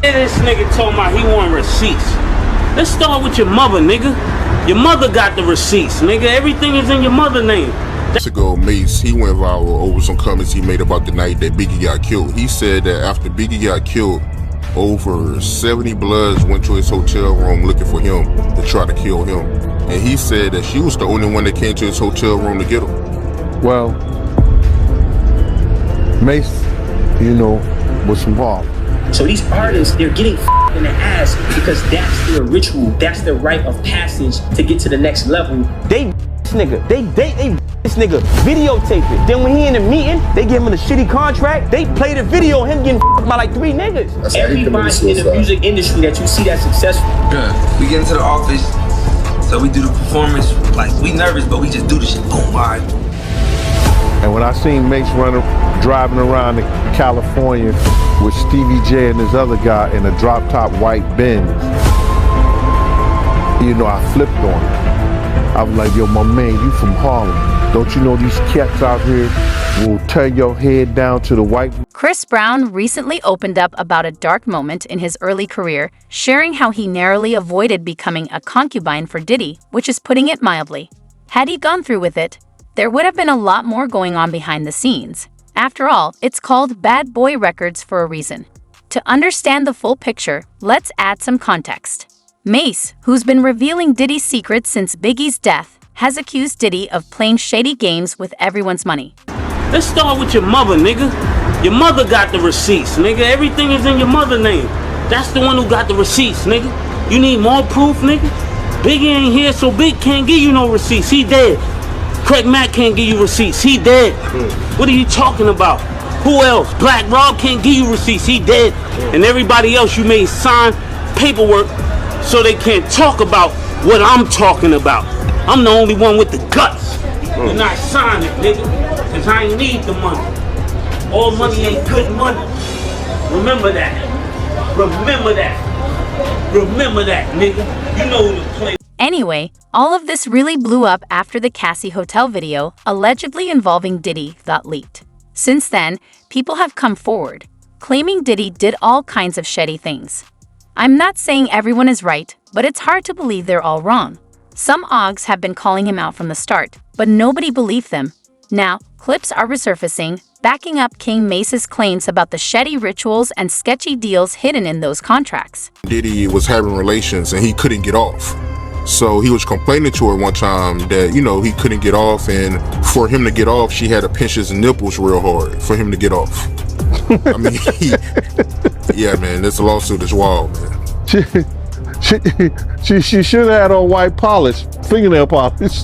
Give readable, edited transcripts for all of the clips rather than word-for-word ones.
This nigga told me he want receipts. Let's start with your mother, nigga. Your mother got the receipts, nigga. Everything is in your mother's name. Months ago, Mace, he went viral over some comments he made about the night that Biggie got killed. He said that after Biggie got killed, over 70 Bloods went to his hotel room looking for him to try to kill him. And he said that she was the only one that came to his hotel room to get him. Well, Mace, you know, was from Harlem. So these artists, they're getting in the ass because that's their ritual, that's their rite of passage to get to the next level. They this nigga, they this nigga, videotape it. Then when he in the meeting, they give him a shitty contract, they play the video of him getting by like 3 niggas. Everybody in the music industry that you see that's successful. Yeah, we get into the office, so we do the performance, like we nervous, but we just do the shit, boom, all right. And when I seen Mace driving around in California with Stevie J and this other guy in a drop-top white Benz, you know, I flipped on him. I was like, yo, my man, you from Harlem. Don't you know these cats out here will tear your head down to the white? Chris Brown recently opened up about a dark moment in his early career, sharing how he narrowly avoided becoming a concubine for Diddy, which is putting it mildly. Had he gone through with it, there would have been a lot more going on behind the scenes. After all, it's called Bad Boy Records for a reason. To understand the full picture, let's add some context. Mace, who's been revealing Diddy's secrets since Biggie's death, has accused Diddy of playing shady games with everyone's money. Let's start with your mother, nigga. Your mother got the receipts, nigga. Everything is in your mother's name. That's the one who got the receipts, nigga. You need more proof, nigga? Biggie ain't here, so Big can't give you no receipts. He dead. Craig Mack can't give you receipts. He dead. What are you talking about? Who else? Black Rob can't give you receipts. He dead. And everybody else you made sign paperwork so they can't talk about what I'm talking about. I'm the only one with the guts. And I sign it, nigga. Cause I ain't need the money. All money ain't good money. Remember that. Remember that. Remember that, nigga. You know who to play. Anyway, all of this really blew up after the Cassie Hotel video, allegedly involving Diddy, got leaked. Since then, people have come forward, claiming Diddy did all kinds of shady things. I'm not saying everyone is right, but it's hard to believe they're all wrong. Some OGs have been calling him out from the start, but nobody believed them. Now, clips are resurfacing, backing up King Mace's claims about the shady rituals and sketchy deals hidden in those contracts. Diddy was having relations and he couldn't get off. So he was complaining to her one time that, you know, he couldn't get off, and for him to get off, she had to pinch his nipples real hard for him to get off. I mean, yeah, man, this lawsuit is wild, man. She should have had on white polish, fingernail polish.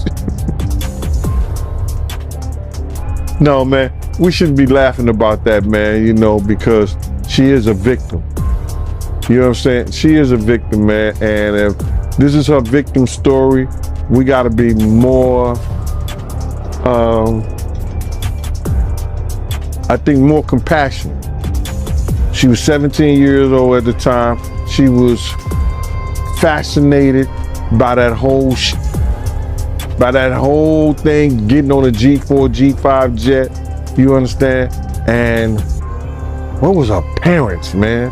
No, man, we shouldn't be laughing about that, man, you know, because she is a victim. You know what I'm saying? She is a victim, man, and if this is her victim story, we gotta be more, I think more compassionate. She was 17 years old at the time. She was fascinated by that whole thing, getting on a G4, G5 jet, you understand? And what was her parents, man?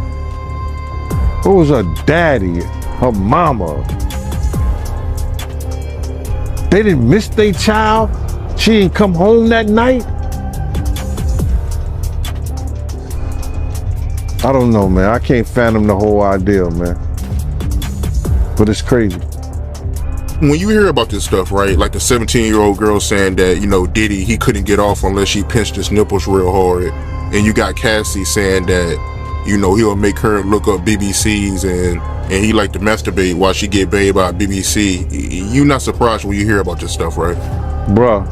What was her daddy? Her mama. They didn't miss their child. She didn't come home that night. I don't know, man. I can't fathom the whole idea, man. But it's crazy. When you hear about this stuff, right, like the 17-year-old girl saying that, you know, Diddy, he couldn't get off unless she pinched his nipples real hard, and you got Cassie saying that, you know, he'll make her look up BBCs and he like to masturbate while she get paid by BBC. You not surprised when you hear about this stuff, right? Bruh,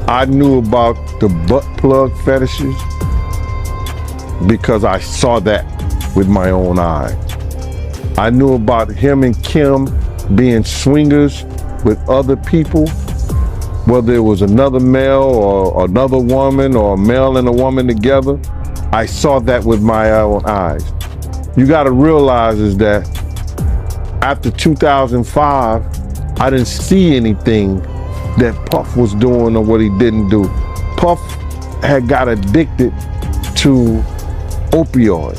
I knew about the butt plug fetishes because I saw that with my own eyes. I knew about him and Kim being swingers with other people, whether it was another male or another woman or a male and a woman together. I saw that with my own eyes. You gotta realize is that after 2005, I didn't see anything that Puff was doing or what he didn't do. Puff had got addicted to opioid.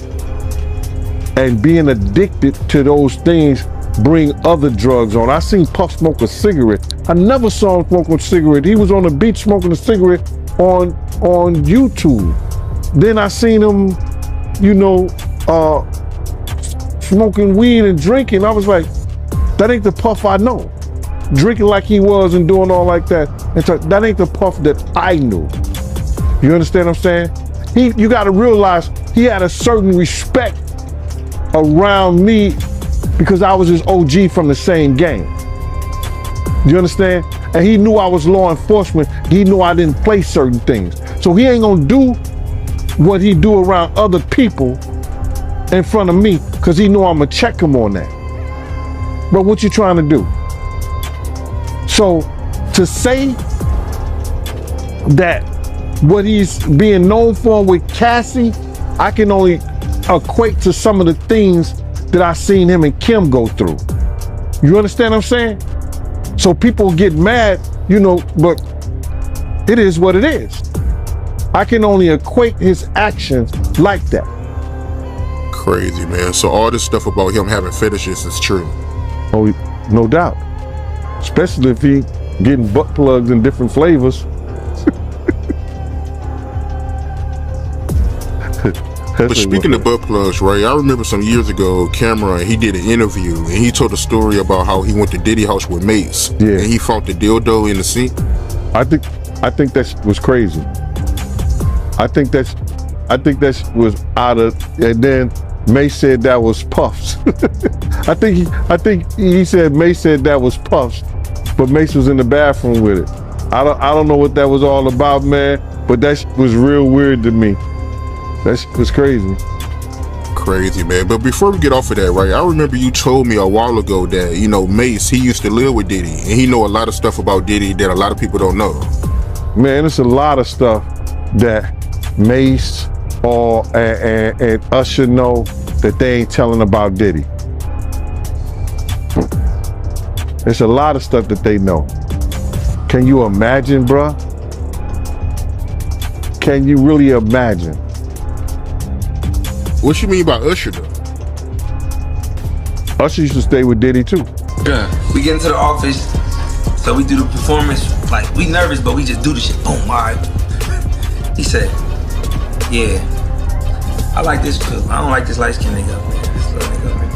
and being addicted to those things bring other drugs on. I seen Puff smoke a cigarette. I never saw him smoking a cigarette. He was on the beach smoking a cigarette on YouTube. Then I seen him, you know, smoking weed and drinking. I was like, that ain't the Puff I know. Drinking like he was and doing all like that. And so that ain't the Puff that I knew. You understand what I'm saying? You gotta realize he had a certain respect around me because I was his OG from the same gang. You understand? And he knew I was law enforcement. He knew I didn't play certain things. So he ain't gonna do what he do around other people in front of me because he know I'm gonna check him on that. But what you trying to do? So to say that what he's being known for with Cassie, I can only equate to some of the things that I seen him and Kim go through. You understand what I'm saying? So people get mad, you know, but it is what it is. I can only equate his actions like that. Crazy, man. So all this stuff about him having fetishes is true. Oh, no doubt. Especially if he getting butt plugs in different flavors. But speaking of butt plugs, right, I remember some years ago, Cameron, he did an interview and he told a story about how he went to Diddy house with Mace. Yeah. And he found the dildo in the sink. I think that was crazy. I think that was out of, and then Mace said that was Puffs. I think he said Mace said that was Puffs, but Mace was in the bathroom with it. I don't know what that was all about, man, but that was real weird to me. That was crazy. Crazy, man. But before we get off of that, right, I remember you told me a while ago that, you know, Mace, he used to live with Diddy, and he know a lot of stuff about Diddy that a lot of people don't know. Man, it's a lot of stuff that Mace and Usher know that they ain't telling about Diddy. It's a lot of stuff that they know. Can you imagine, bruh? Can you really imagine? What you mean by Usher, though? Usher used to stay with Diddy, too. Yeah. We get into the office, so we do the performance. Like, we nervous, but we just do the shit. Boom, all right. He said, yeah, I like this too. I don't like this light-skinned nigga up there. This little nigga up there.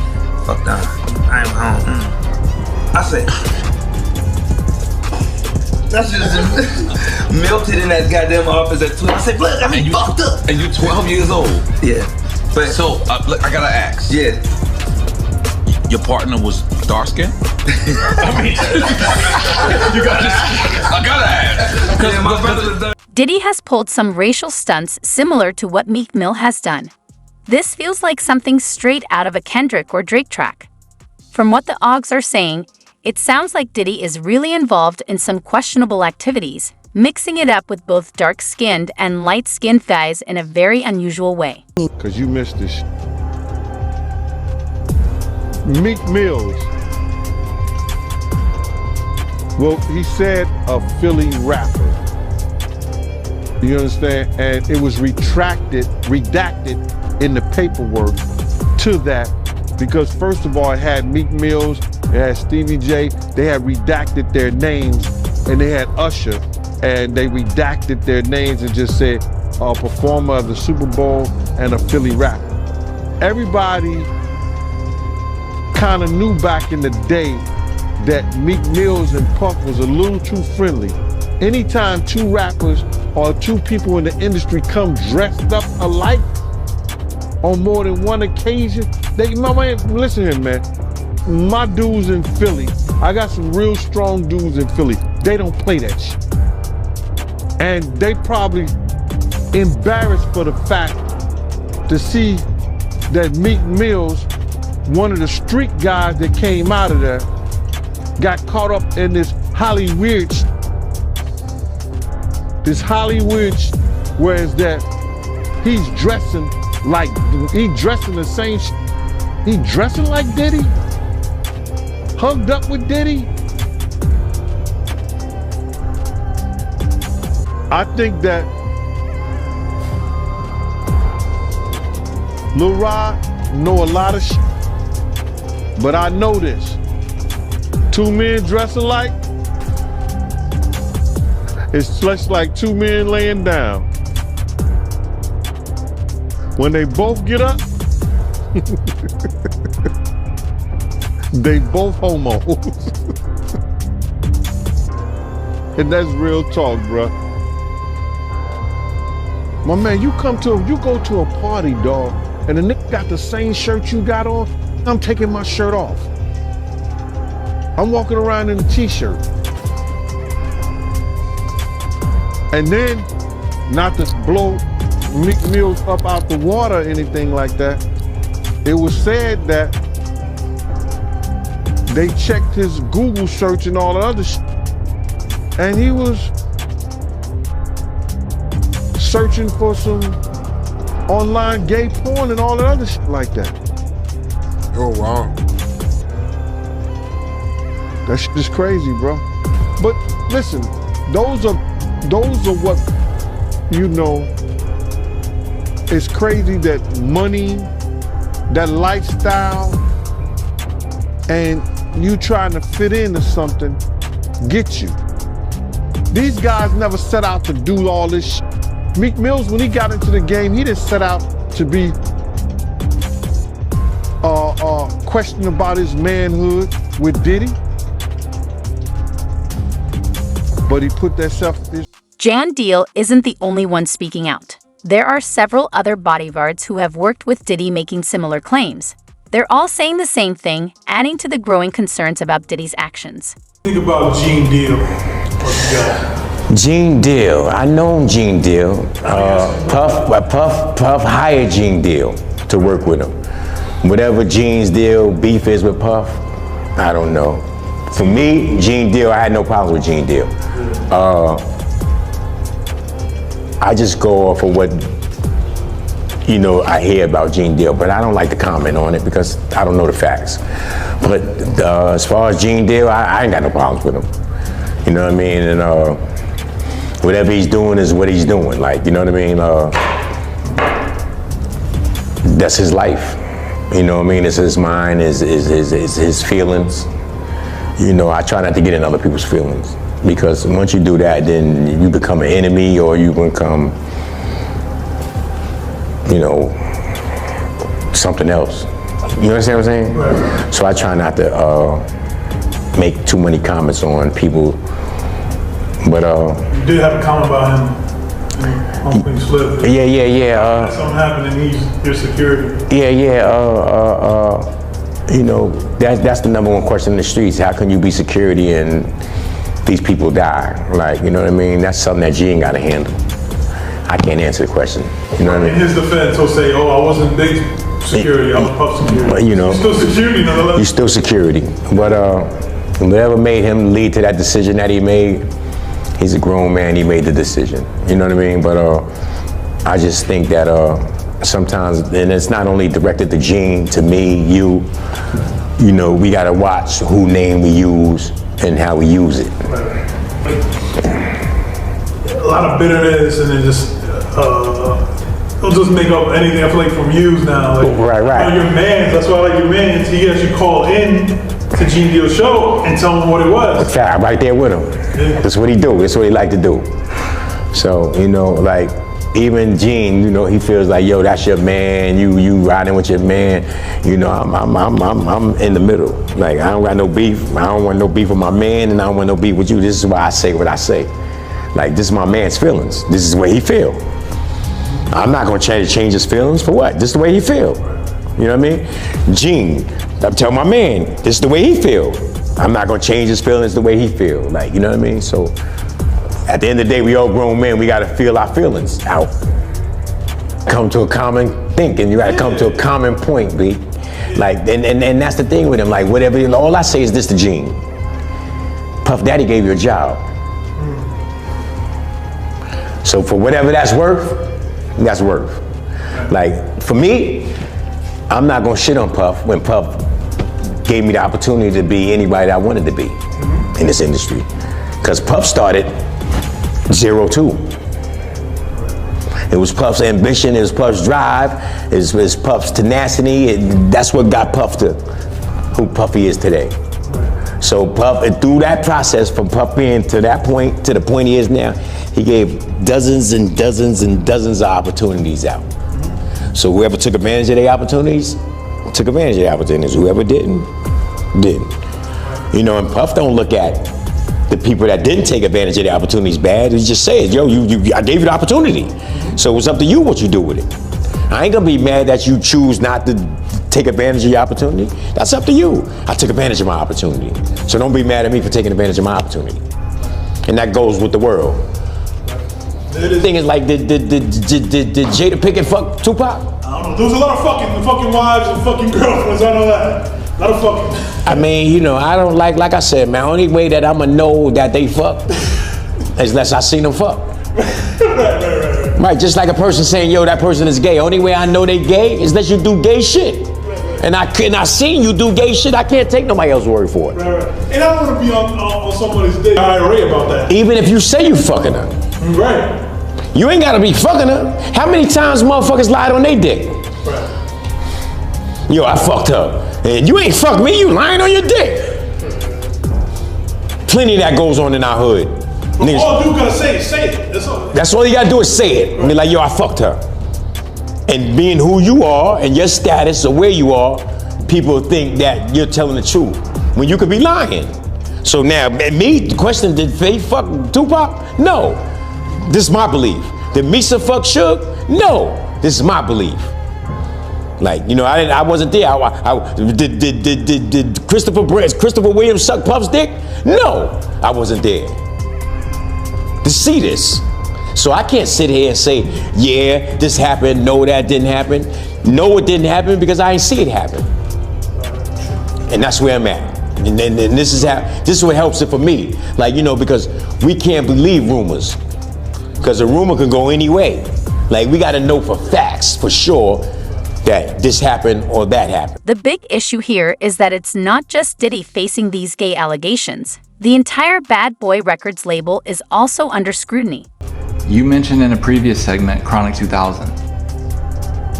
Fuck down. I ain't home. I said, that's just melted in that goddamn office at 12. I said, look, I mean, fucked up. And you 12 years old. Yeah. But So, look, I gotta ask. yeah. Your partner was dark skinned? I mean, I gotta ask. Yeah, my brother was Diddy has pulled some racial stunts similar to what Meek Mill has done. This feels like something straight out of a Kendrick or Drake track. From what the Oggs are saying, it sounds like Diddy is really involved in some questionable activities, mixing it up with both dark-skinned and light-skinned guys in a very unusual way. Cause you missed this. Meek Mills. Well, he said a Philly rapper. You understand? And it was redacted in the paperwork to that because first of all, it had Meek Mills, it had Stevie J, they had redacted their names, and they had Usher, and they redacted their names and just said a performer of the Super Bowl and a Philly rapper. Everybody kind of knew back in the day that Meek Mills and Puff was a little too friendly. Anytime two rappers or two people in the industry come dressed up alike on more than one occasion, listen here, man. My dudes in Philly, I got some real strong dudes in Philly. They don't play that shit. And they probably embarrassed for the fact to see that Meek Mills, one of the street guys that came out of there, got caught up in this Hollywood, whereas that he's dressing like, he dressing the same, he dressing like Diddy, hugged up with Diddy. I think that Lil Rod know a lot of shit, but I know this. Two men dressed alike, it's just like two men laying down. When they both get up, they both homos. And that's real talk, bruh. My man, you go to a party, dog, and the nigga got the same shirt you got on, I'm taking my shirt off. I'm walking around in a t-shirt. And then, not to blow Meek Mills up out the water or anything like that, it was said that they checked his Google search and all the other shit, and he was searching for some online gay porn and all that other shit like that. Oh, wow. That shit is crazy, bro. But listen, those are what, you know, it's crazy that money, that lifestyle, and you trying to fit into something get you. These guys never set out to do all this shit. Meek Mills, when he got into the game, he didn't set out to be questioning about his manhood with Diddy. But he put that self. Jan Deal isn't the only one speaking out. There are several other bodyguards who have worked with Diddy making similar claims. They're all saying the same thing, adding to the growing concerns about Diddy's actions. Think about Gene Deal. What you got? Gene Deal, I know Gene Deal. Puff hired Gene Deal to work with him. Whatever Gene's deal beef is with Puff, I don't know. For me, Gene Deal, I had no problem with Gene Deal. I just go off of what, you know, I hear about Gene Deal, but I don't like to comment on it because I don't know the facts. But as far as Gene Deal, I ain't got no problems with him. You know what I mean? And whatever he's doing is what he's doing. Like, you know what I mean? That's his life. You know what I mean? It's his mind, his feelings. You know, I try not to get in other people's feelings because once you do that, then you become an enemy or you become, you know, something else. You understand what I'm saying? Right. So I try not to make too many comments on people. But you did have a comment about him when he slipped. Yeah. Something happened and he's your security. You know, that's the number one question in the streets. How can you be security and these people die? Like, you know what I mean? That's something that Gene got to handle. I can't answer the question. You know what I mean? In his defense, he'll say, "Oh, I wasn't big security. I was Puff security." But, you know, you're still security nonetheless. You're still security. But whatever made him lead to that decision that he made, he's a grown man. He made the decision. You know what I mean? But I just think that sometimes, and it's not only directed to Gene, to me, you know, we gotta watch who name we use and how we use it. Right. A lot of bitterness, and then just they'll just make up anything. I feel like from views now. Like, right. Your man. That's why I like your man. He actually called in to Gene Deal's show and tell him what it was. Fact, right there with him. Yeah. That's what he do. That's what he like to do. So, you know, like, even Gene, you know, he feels like, yo, that's your man. You riding with your man. You know, I'm in the middle. Like, I don't got no beef. I don't want no beef with my man, and I don't want no beef with you. This is why I say what I say. Like, this is my man's feelings. This is the way he feel. I'm not gonna try to change his feelings for what? This is the way he feel. You know what I mean? Gene, I'm telling my man, this is the way he feel. I'm not gonna change his feelings the way he feel. Like, you know what I mean? So, at the end of the day, we all grown men, we gotta feel our feelings out. Come to a common thinking, you gotta come to a common point, B. Like, and that's the thing with him, like, whatever, all I say is this to Gene. Puff Daddy gave you a job. So for whatever that's worth, that's worth. Like, for me, I'm not gonna shit on Puff when Puff gave me the opportunity to be anybody that I wanted to be in this industry. Because Puff started 0-2. It It was Puff's ambition, it was Puff's drive, it was Puff's tenacity, and that's what got Puff to who Puffy is today. So Puff, and through that process, from Puff being to that point, to the point he is now, he gave dozens and dozens and dozens of opportunities out. So whoever took advantage of their opportunities, took advantage of the opportunities. Whoever didn't. You know, and Puff don't look at the people that didn't take advantage of the opportunities bad. He just says, yo, I gave you the opportunity. So it's up to you what you do with it. I ain't gonna be mad that you choose not to take advantage of your opportunity. That's up to you. I took advantage of my opportunity. So don't be mad at me for taking advantage of my opportunity. And that goes with the world. The thing is, like, did Jada Pinkett fuck Tupac? I don't know. There was a lot of fucking wives and fucking girlfriends. I know that. A lot of fucking. I mean, you know, I don't like I said, man, only way that I'ma know that they fuck is unless I seen them fuck. Right, just like a person saying, yo, that person is gay. Only way I know they gay is unless you do gay shit. And I seen you do gay shit, I can't take nobody else's word for it. Right. And I don't want to be on somebody's dick IRA about that. Even if you say you fucking her. Right. You ain't gotta be fucking her. How many times motherfuckers lied on their dick? Right. Yo, I fucked her. And you ain't fucked me, you lying on your dick. Plenty of that goes on in our hood. But all you gotta say it. That's all you gotta do is say it. Right. Be like, yo, I fucked her. And being who you are and your status or where you are, people think that you're telling the truth when you could be lying. So now, me, the question, did Faye fuck Tupac? No. This is my belief. Did Misa fuck Suge? No. This is my belief. Like, you know, I wasn't there. Did Christopher Williams suck Puff's dick? No, I wasn't there to see this. So I can't sit here and say, yeah, this happened. No, that didn't happen. No, it didn't happen because I ain't see it happen. And that's where I'm at. And this is what helps it for me. Like, you know, because we can't believe rumors. Because a rumor can go any way. Like, we got to know for facts, for sure, that this happened or that happened. The big issue here is that it's not just Diddy facing these gay allegations. The entire Bad Boy Records label is also under scrutiny. You mentioned in a previous segment Chronic 2000.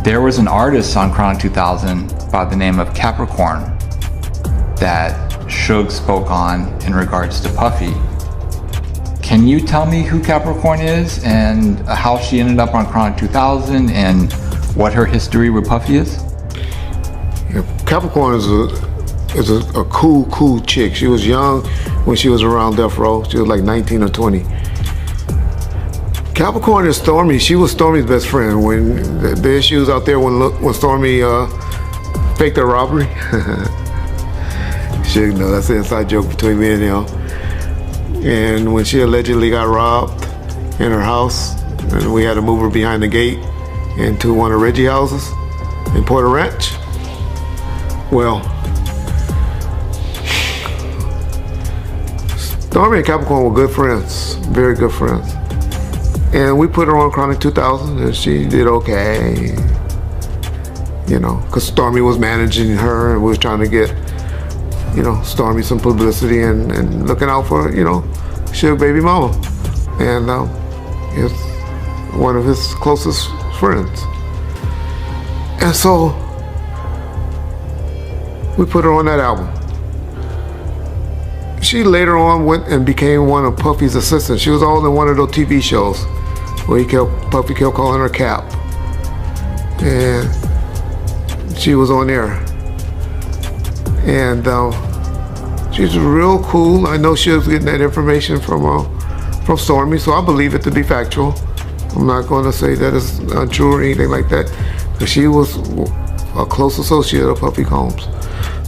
There was an artist on Chronic 2000 by the name of Capricorn that Suge spoke on in regards to Puffy. Can you tell me who Capricorn is and how she ended up on Chronic 2000 and what her history with Puffy is? Yeah, Capricorn is a cool chick. She was young when she was around Death Row. She was like 19 or 20. Capricorn is Stormy. She was Stormy's best friend when the issues out there when Stormy faked her robbery. She, no, that's an inside joke between me and him. And when she allegedly got robbed in her house, and we had to move her behind the gate into one of Reggie houses in Porter Ranch. Well, Stormy and Capricorn were good friends, very good friends. And we put her on Chronic 2000 and she did okay. You know, because Stormy was managing her and we was trying to get, you know, Stormy some publicity and looking out for, you know, Suge baby mama. And it's one of his closest friends. And so we put her on that album. She later on went and became one of Puffy's assistants. She was all in one of those TV shows where Puffy kept calling her Cap. And she was on there. And she's real cool. I know she was getting that information from Stormy, so I believe it to be factual. I'm not going to say that it's untrue or anything like that, because she was a close associate of Puffy Combs.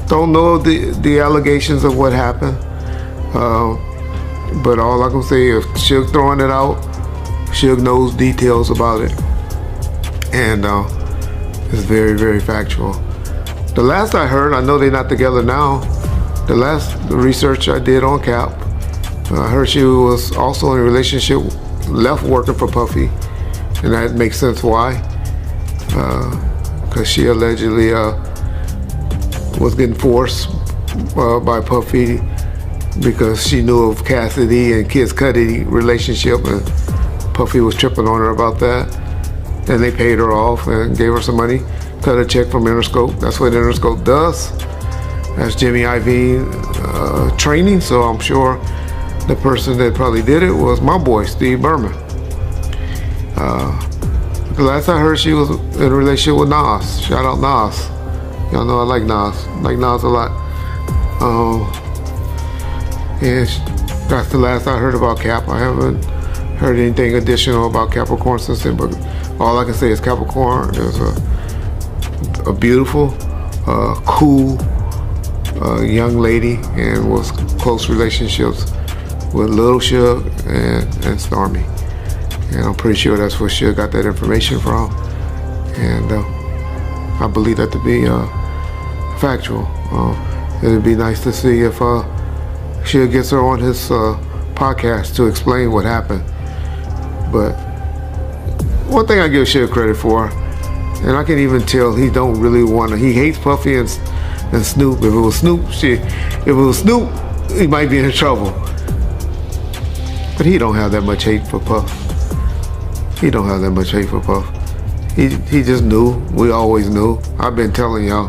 Don't know the allegations of what happened, but all I can say is Suge throwing it out, Suge knows details about it, and it's very, very factual. The last I heard, I know they're not together now, the last research I did on Cap, I heard she was also in a relationship, left working for Puffy, and that makes sense why, because she allegedly was getting forced by Puffy because she knew of Cassidy and Kid Cudi relationship, and Puffy was tripping on her about that. and they paid her off and gave her some money, cut a check from Interscope. That's what Interscope does. That's Jimmy IV training, so I'm sure the person that probably did it was my boy, Steve Berman. The last I heard, she was in a relationship with Nas. Shout out Nas. Y'all know I like Nas. Like Nas a lot. And that's the last I heard about Cap. I haven't heard anything additional about Capricorn since then, but all I can say is Capricorn is a beautiful, cool young lady, and was close relationships with Lil Suge and Stormy. And I'm pretty sure that's where Suge got that information from. And I believe that to be factual. It'd be nice to see if Suge gets her on his podcast to explain what happened. But one thing I give Suge credit for, and I can even tell he don't really want to, he hates Puffy and Snoop. If it was Snoop, he might be in trouble. But he don't have that much hate for Puff. He don't have that much hate for Puff. He just knew. We always knew. I've been telling y'all,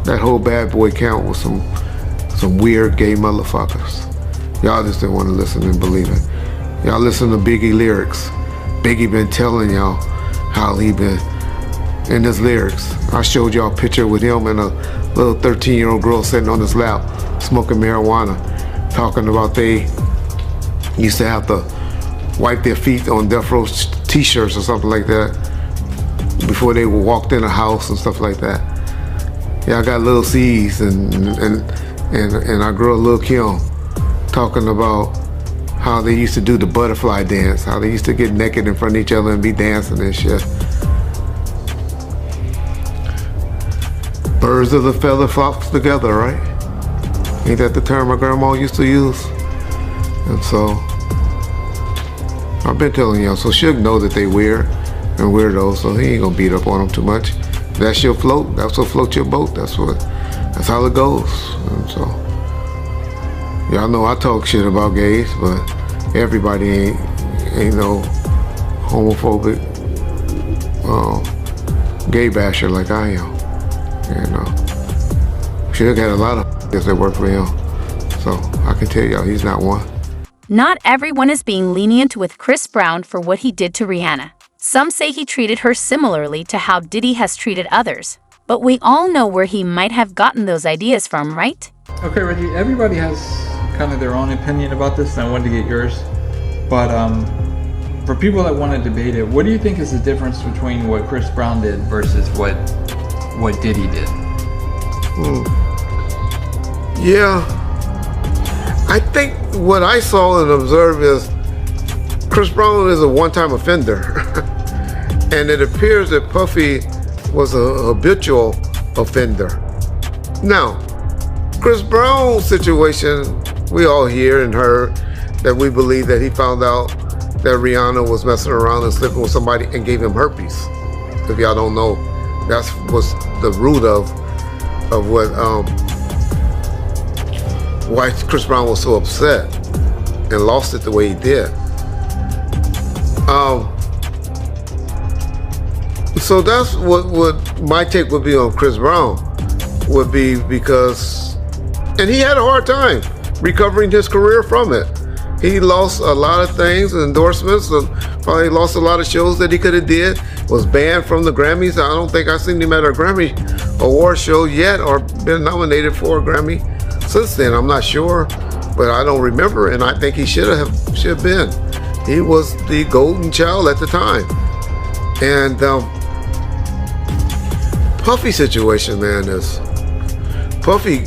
that whole Bad Boy count was some weird gay motherfuckers. Y'all just didn't want to listen and believe it. Y'all listen to Biggie lyrics. Biggie been telling y'all how he been in his lyrics. I showed y'all a picture with him and a little 13-year-old girl sitting on his lap, smoking marijuana, talking about they used to have to wipe their feet on Death Row t-shirts or something like that before they walked in a house and stuff like that. Yeah, I got Lil C's and our girl Lil Kim talking about how they used to do the butterfly dance, how they used to get naked in front of each other and be dancing and shit. Birds of the feather flocks together, right? Ain't that the term my grandma used to use? And so, I've been telling y'all, so Suge know that they weird and weirdos, so he ain't gonna beat up on them too much. That's your float, that's what floats your boat, that's how it goes. And so, y'all know I talk shit about gays, but everybody ain't no homophobic gay basher like I am. And Suge had a lot of that work for him, so I can tell y'all he's not one. Not everyone is being lenient with Chris Brown for what he did to Rihanna. Some say he treated her similarly to how Diddy has treated others. But we all know where he might have gotten those ideas from, right? Okay, Reggie, everybody has kind of their own opinion about this, and I wanted to get yours. But for people that want to debate it, what do you think is the difference between what Chris Brown did versus what Diddy did? Yeah, I think what I saw and observed is Chris Brown is a one-time offender. And it appears that Puffy was a habitual offender. Now, Chris Brown's situation, we all hear and heard that we believe that he found out that Rihanna was messing around and sleeping with somebody and gave him herpes. If y'all don't know, that was the root of what why Chris Brown was so upset and lost it the way he did. So that's what my take would be on Chris Brown, would be because, and he had a hard time recovering his career from it. He lost a lot of things, endorsements, and probably lost a lot of shows that he could have did, was banned from the Grammys. I don't think I've seen him at a Grammy award show yet or been nominated for a Grammy since then. I'm not sure, but I don't remember, and I think he should have been. He was the golden child at the time. And Puffy situation, man, is Puffy.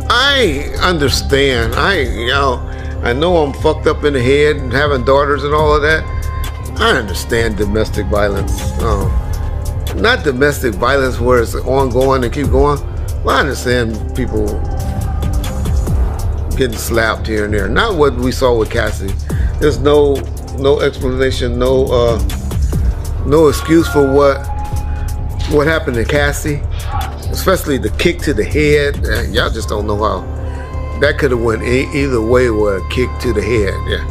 I understand. I know I'm fucked up in the head and having daughters and all of that. I understand domestic violence. Not domestic violence where it's ongoing and keep going. Well, I understand people getting slapped here and there. Not what we saw with Cassie. There's no explanation, no excuse for what happened to Cassie, especially the kick to the head. Y'all just don't know how that could have went either way with a kick to the head. Yeah,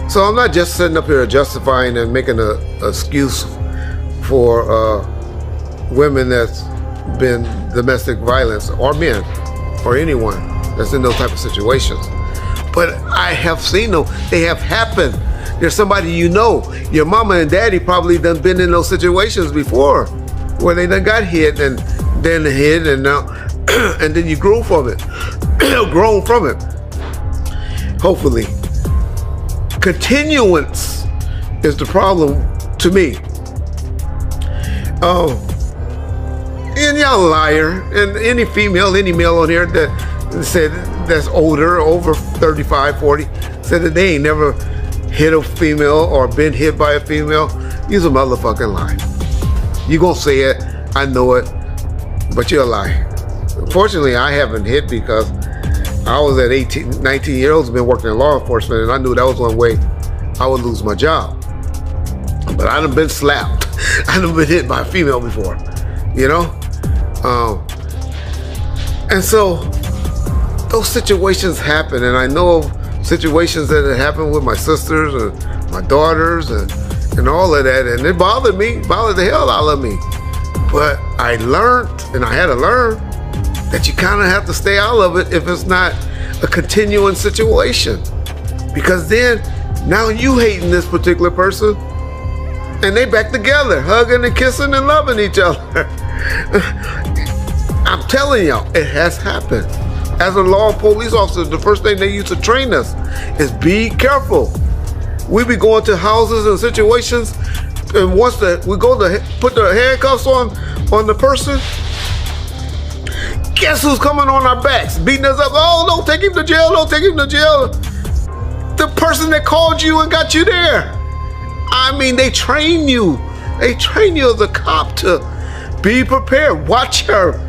So I'm not just sitting up here justifying and making an excuse for women that's been domestic violence, or men, or anyone that's in those type of situations. But I have seen them. They have happened. There's somebody you know. Your mama and daddy probably done been in those situations before, where they done got hit and then hit and now, and then you grew from it, grown from it. Hopefully, continuance is the problem to me. And y'all liar, and any female, any male on here that said that's older, over 35, 40, said that they ain't never hit a female or been hit by a female. You's a motherfucking lie. You gonna say it, I know it, but you're a lie. Fortunately, I haven't hit because I was at 18, 19 years old, been working in law enforcement, and I knew that was one way I would lose my job. But I done been slapped. I done been hit by a female before, you know? And so those situations happen, and I know of situations that have happened with my sisters and my daughters and all of that, and it bothered me, bothered the hell out of me. But I learned, and I had to learn, that you kind of have to stay out of it if it's not a continuing situation. Because then, now you hating this particular person, and they back together, hugging and kissing and loving each other. I'm telling y'all, it has happened. As a law and police officer, the first thing they used to train us is be careful. We be going to houses and situations, and once we go to put the handcuffs on the person, guess who's coming on our backs, beating us up? Oh, don't take him to jail, don't take him to jail. The person that called you and got you there. I mean, they train you. They train you as a cop to be prepared. Watch her.